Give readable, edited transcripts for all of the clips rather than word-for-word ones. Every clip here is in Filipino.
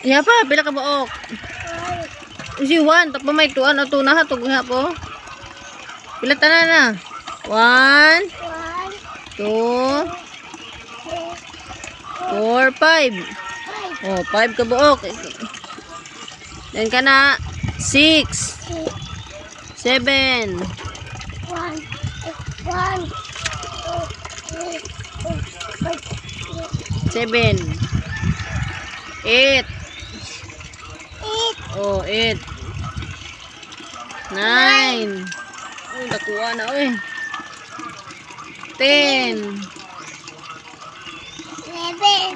Iya pa, pila ka buok? Si Juan, tapos may tuan o tuna ha, tugha po. Pila tanan na? 1, 2, 4, 5. Oh, 5 ka buok. Yan ka na. 6, 7, 7, 8. Oh, 8. 9. Oh, nakuha na oy. 10.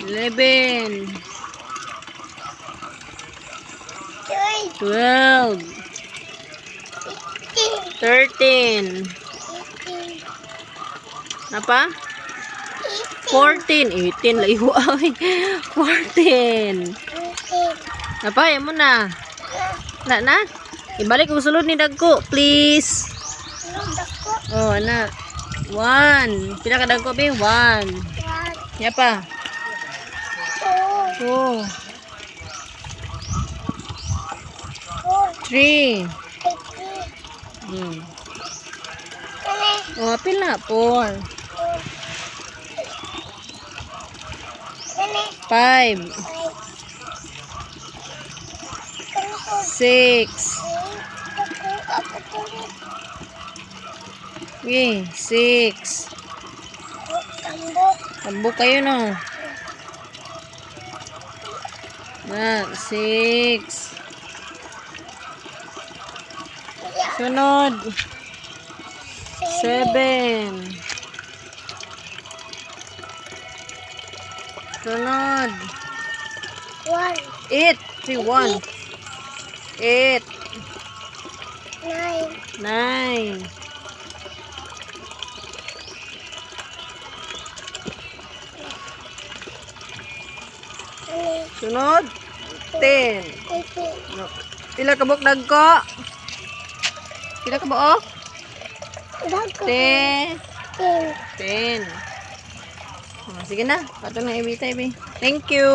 11. 12. 13. Apa? 14. 18 lagi ay. 14. Apa ya mo na? Na? Ibalik ko sulod ni dagko, please. Oh, ana. 1. Pila ka dagko be? 1. Ya pa? 2. 3. Oh, pila? 4. 5. 6. Okay, 6. Tambok kayo no. Na, 6. Sunod. 7. Sunod. 8. 1. 8. 9. Sunod. 10. No. Pila ka buok dagko? Pila ka buok? 10. 10. Oh, sige na. Pato na ibitay be. Thank you.